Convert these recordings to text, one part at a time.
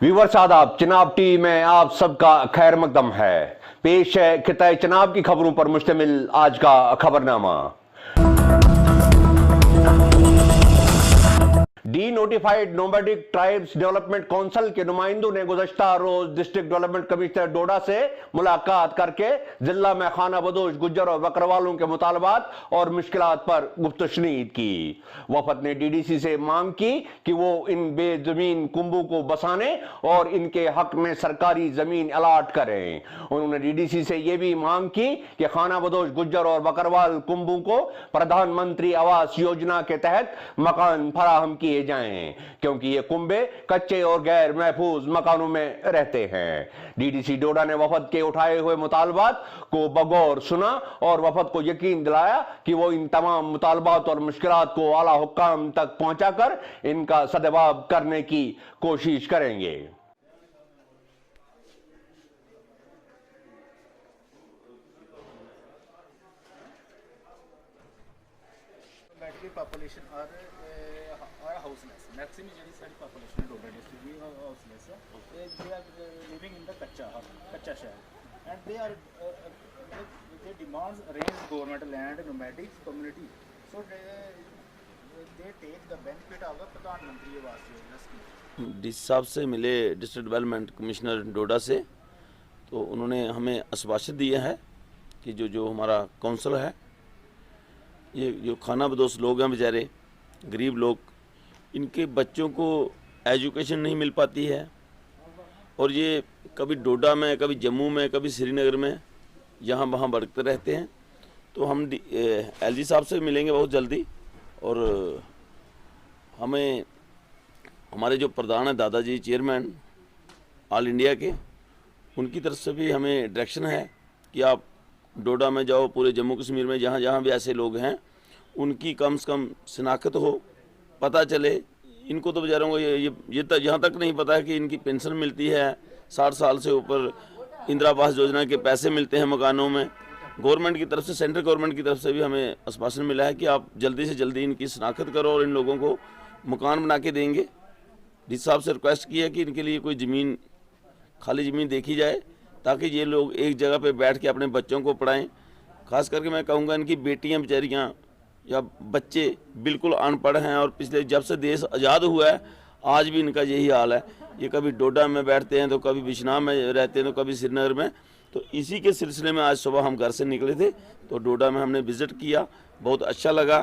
Viewers आदाब, Chenab TV में आप सबका खैर मकदम है। पेश है खिताए चनाब की खबरों पर मुश्तमिल आज का खबरनामा। Denotified nomadic tribes development council के नुमाइंदों ने गुज़श्ता रोज डिस्ट्रिक्ट डेवलपमेंट कमिश्नर डोडा से मुलाकात करके जिला में खाना बदोश गुज्जर और बकरवालों के मुतालबात और मुश्किलात पर गुफ्तशनीद की। वफद ने डीडीसी से मांग की कि वो इन बेजमीन कुंबों को बसाने और इनके हक में सरकारी जमीन अलाट करें। उन्होंने डीडीसी से यह भी मांग की कि खाना बदोश गुज्जर और बकरवाल कुंबों को प्रधानमंत्री आवास योजना के तहत मकान फराहम किए जाएं, क्योंकि ये कुंबे कच्चे और गैर महफूज मकानों में रहते हैं। डीडीसी डोडा ने वफद के उठाए हुए मुतालबात को बगौर सुना और वफद को यकीन दिलाया कि वो इन तमाम मुतालबात और मुश्किलात को आला हुक्काम तक पहुंचाकर इनका सदबाब करने की कोशिश करेंगे। Population are houseless. Maximum ਜਿਹੜੀ ਸਾਡੀ population ਹੈ ਡੋਡਾ district ਦੀ houseless ਹੈ। They are living in the ਕੱਚਾ ਸ਼ਹਿਰ, and they demands arrange government land nomadic community, so they take the benefit of the प्रधानमंत्री आवास योजना स्कीम। डीसी साहब से मिले डिस्ट्रिक्ट डेवलपमेंट कमिश्नर डोडा से, तो उन्होंने हमें आश्वासन दिया है कि जो हमारा काउंसिल है, ये जो खाना बदोश लोग हैं बेचारे गरीब लोग, इनके बच्चों को एजुकेशन नहीं मिल पाती है और ये कभी डोडा में, कभी जम्मू में, कभी श्रीनगर में यहाँ वहाँ भटकते रहते हैं। तो हम एलजी साहब से मिलेंगे बहुत जल्दी, और हमें हमारे जो प्रधान हैं दादाजी चेयरमैन ऑल इंडिया के, उनकी तरफ से भी हमें डायरेक्शन है कि आप डोडा में जाओ, पूरे जम्मू कश्मीर में जहाँ जहाँ भी ऐसे लोग हैं उनकी कम से कम शिनाख्त हो, पता चले। इनको तो बेचारों को ये तक यहाँ तक नहीं पता है कि इनकी पेंशन मिलती है, 60 साल से ऊपर इंदिरा आवास योजना के पैसे मिलते हैं मकानों में। गवर्नमेंट की तरफ से, सेंट्रल गवर्नमेंट की तरफ से भी हमें आश्वासन मिला है कि आप जल्दी से जल्दी इनकी शिनाख्त करो और इन लोगों को मकान बना के देंगे। डी साहब से रिक्वेस्ट की है कि इनके लिए कोई ज़मीन, खाली ज़मीन देखी जाए ताकि ये लोग एक जगह पे बैठ के अपने बच्चों को पढ़ाएं। खास करके मैं कहूँगा इनकी बेटियां बेचारियाँ या बच्चे बिल्कुल अनपढ़ हैं, और पिछले जब से देश आज़ाद हुआ है आज भी इनका यही हाल है। ये कभी डोडा में बैठते हैं, तो कभी बिश्नाह में रहते हैं, तो कभी श्रीनगर में। तो इसी के सिलसिले में आज सुबह हम घर से निकले थे, तो डोडा में हमने विज़िट किया, बहुत अच्छा लगा।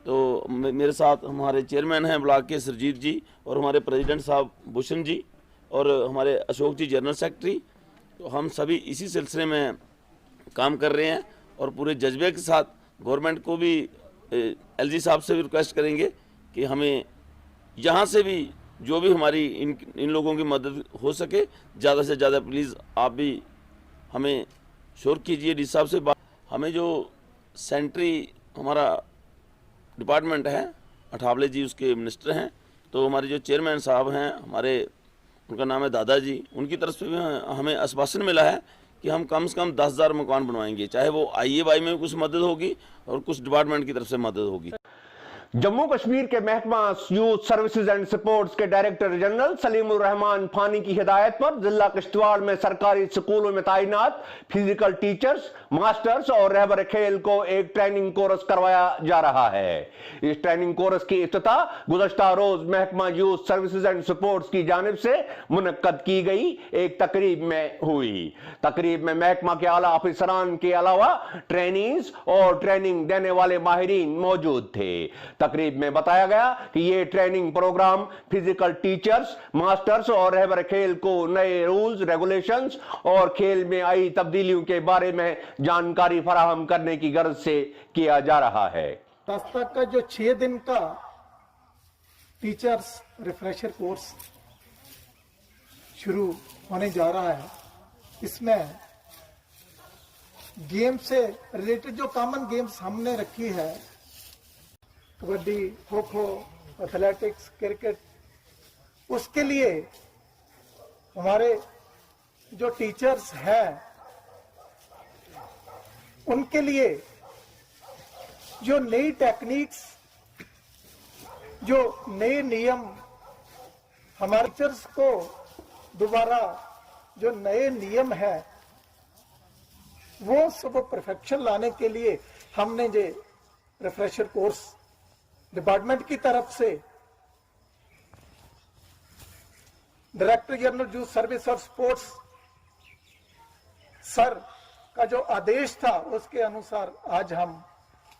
तो मेरे साथ हमारे चेयरमैन हैं ब्लॉक के सरजीत जी, और हमारे प्रेसिडेंट साहब भूषण जी, और हमारे अशोक जी जनरल सेक्रेटरी। तो हम सभी इसी सिलसिले में काम कर रहे हैं, और पूरे जज्बे के साथ गवर्नमेंट को भी, एलजी साहब से भी रिक्वेस्ट करेंगे कि हमें यहाँ से भी जो भी हमारी इन लोगों की मदद हो सके, ज़्यादा से ज़्यादा प्लीज़ आप भी हमें श्योर कीजिए डी साहब से बात। हमें जो सेंट्री हमारा डिपार्टमेंट है, अठावले जी उसके मिनिस्टर हैं, तो हमारे जो चेयरमैन साहब हैं हमारे, उनका नाम है दादाजी, उनकी तरफ से भी हमें आश्वासन मिला है कि हम कम से कम 10,000 मकान बनवाएंगे, चाहे वो IAY में कुछ मदद होगी और कुछ डिपार्टमेंट की तरफ से मदद होगी। जम्मू कश्मीर के महकमा यूथ सर्विसेज एंड सपोर्ट्स के डायरेक्टर जनरल सलीमुर रहमान फानी की हिदायत पर जिला किश्तवाड़ में सरकारी स्कूलों में तैनात फिजिकल टीचर्स, मास्टर्स और रहबर खेल को एक ट्रेनिंग कोर्स करवाया जा रहा है। इस ट्रेनिंग कोर्स की इफ्तिताह गुज़श्ता रोज महकमा यूथ सर्विसेज एंड सपोर्ट्स की जानिब से मुनक्कद की गई एक तकरीब में हुई। तकरीब में महकमा के आला अफसरान के अलावा ट्रेनीज और ट्रेनिंग देने वाले माहिरीन मौजूद थे। तकरीब में बताया गया कि ये training program physical teachers, masters और रहबर खेल को नए रूल्स, रेगुलेशंस और खेल में आई तब्दीलियों के बारे में जानकारी फराहम करने की गर्ज से किया जा रहा है। तक का जो 6 दिन का टीचर्स रिफ्रेशर कोर्स शुरू होने जा रहा है, इसमें गेम से रिलेटेड जो कॉमन गेम्स हमने रखी है, कबड्डी, खो खो, एथलेटिक्स, क्रिकेट, उसके लिए हमारे जो टीचर्स हैं उनके लिए जो नई टेक्निक्स, जो नए नियम हमारे टीचर्स को दोबारा जो नए नियम है वो सब परफेक्शन लाने के लिए हमने जो रिफ्रेशर कोर्स डिपार्टमेंट की तरफ से डायरेक्टर जनरल यूथ सर्विस और स्पोर्ट्स सर का जो आदेश था उसके अनुसार आज हम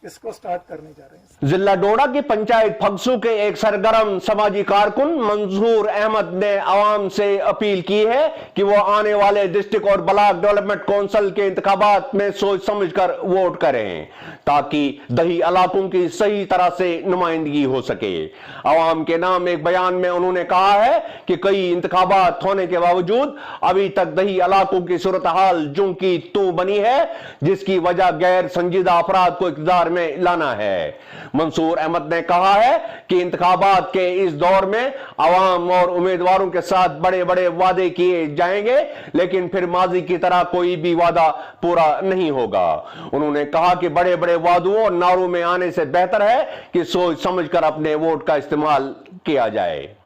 इसको स्टार्ट करने जा रहे हैं। जिला डोडा की पंचायत फगसू के एक सरगर्म समाजी कारकुन मंसूर अहमद ने आवाम से अपील की है कि वो आने वाले डिस्ट्रिक्ट और ब्लॉक डेवलपमेंट काउंसिल के इंतखाबात में सोच समझकर वोट करें ताकि दही इलाकों की सही तरह से नुमाइंदगी हो सके। आवाम के नाम एक बयान में उन्होंने कहा है कि कई इंतखाबात होने के बावजूद अभी तक दही इलाकों की सूरत हाल जूं की तू बनी है, जिसकी वजह गैर संजीदा अफराद को इक़्तिदार में लाना है। मंसूर अहमद ने कहा है कि इंतखाबात के इस दौर में अवाम और उम्मीदवारों के साथ बड़े बड़े वादे किए जाएंगे, लेकिन फिर माजी की तरह कोई भी वादा पूरा नहीं होगा। उन्होंने कहा कि बड़े बड़े वादों और नारों में आने से बेहतर है कि सोच समझकर अपने वोट का इस्तेमाल किया जाए।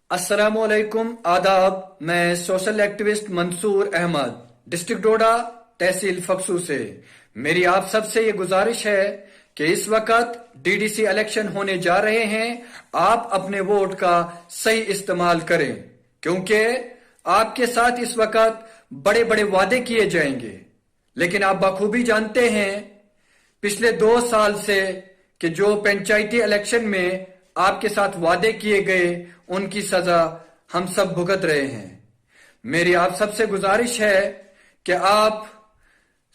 अस्सलामुअलैकुम, आदाब। मैं social activist Mansoor Ahmad, district Doda, tehsil Phagsoo से। मेरी आप सबसे ये गुजारिश है कि इस वक्त डीडीसी इलेक्शन होने जा रहे हैं, आप अपने वोट का सही इस्तेमाल करें, क्योंकि आपके साथ इस वक्त बड़े बड़े वादे किए जाएंगे, लेकिन आप बखूबी जानते हैं पिछले 2 साल से कि जो पंचायती इलेक्शन में आपके साथ वादे किए गए उनकी सजा हम सब भुगत रहे हैं। मेरी आप सबसे गुजारिश है कि आप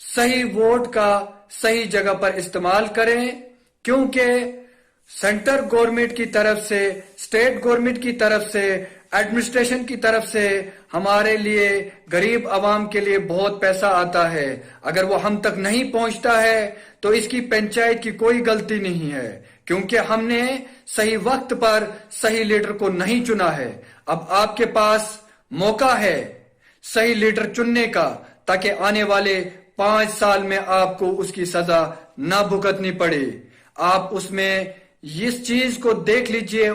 सही वोट का सही जगह पर इस्तेमाल करें, क्योंकि सेंटर गवर्नमेंट की तरफ से, स्टेट गवर्नमेंट की तरफ से, एडमिनिस्ट्रेशन की तरफ से हमारे लिए, गरीब आवाम के लिए बहुत पैसा आता है। अगर वो हम तक नहीं पहुंचता है तो इसकी पंचायत की कोई गलती नहीं है, क्योंकि हमने सही वक्त पर सही लीडर को नहीं चुना है। अब आपके पास मौका है सही लीडर चुनने का, ताकि आने वाले 5 साल में आपको उसकी सजा ना भुगतनी पड़े। आप उसमें इस चीज को देख लीजिए,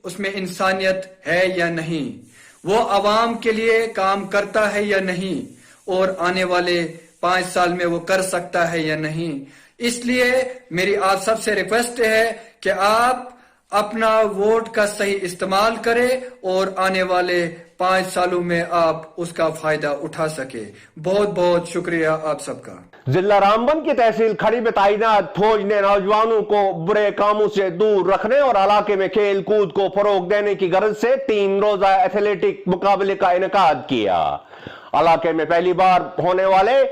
उसमें इंसानियत है या नहीं, वो आवाम के लिए काम करता है या नहीं, और आने वाले 5 साल में वो कर सकता है या नहीं। इसलिए मेरी आप सबसे रिक्वेस्ट है कि आप अपना वोट का सही इस्तेमाल करें और आने वाले 5 सालों में आप उसका फायदा उठा सके। बहुत बहुत शुक्रिया आप सबका। जिला रामबन की तहसील खड़ी में तैनात फौज ने नौजवानों को बुरे कामों से दूर रखने और इलाके में खेल कूद को फरोग देने की गर्ज से 3 रोजा एथलेटिक मुकाबले का इनेकाद किया। इलाके में पहली बार होने वाले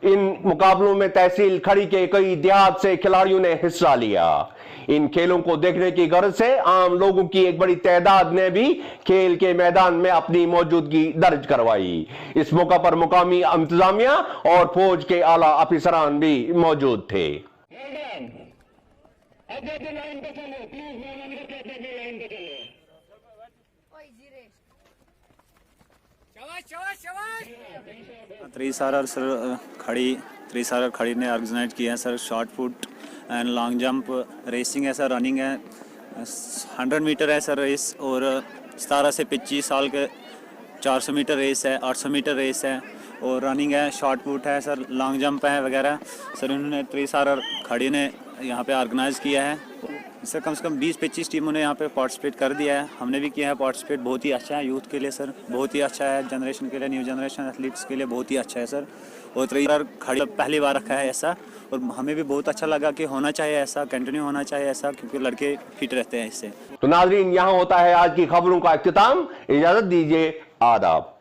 इन मुकाबलों में तहसील खड़ी के कई देहात से खिलाड़ियों ने हिस्सा लिया। इन खेलों को देखने की गर्ज से आम लोगों की एक बड़ी तादाद ने भी खेल के मैदान में अपनी मौजूदगी दर्ज करवाई। इस मौका पर मुकामी इंतजामिया और फौज के आला अफसरान भी मौजूद थे। त्रिसारर खड़ी ने ऑर्गेनाइज किया है sir. Short put and long jump racing है सर, रनिंग है, 100 मीटर है सर रेस, और 17 से 25 साल के 400 मीटर रेस है, 800 मीटर रेस है, और रनिंग है, शॉर्ट पुट है सर, लॉन्ग जंप है वगैरह सर। उन्होंने त्रिसारर खड़ी ने यहाँ पे ऑर्गेनाइज किया है सर। कम से कम 20-25 टीमों ने यहाँ पे पार्टिसिपेट कर दिया है, हमने भी किया है पार्टिसिपेट। बहुत ही अच्छा है यूथ के लिए सर, बहुत ही अच्छा है, जनरेशन के लिए, न्यू जनरेशन एथलीट्स के लिए बहुत ही अच्छा है सर। और त्रिसारर खड़ी पहली बार रखा है ऐसा, और हमें भी बहुत अच्छा लगा कि होना चाहिए ऐसा, कंटिन्यू होना चाहिए ऐसा, क्योंकि लड़के फिट रहते हैं इससे। तो नाजरीन, यहाँ होता है आज की खबरों का इख्तिताम। इजाजत दीजिए, आदाब।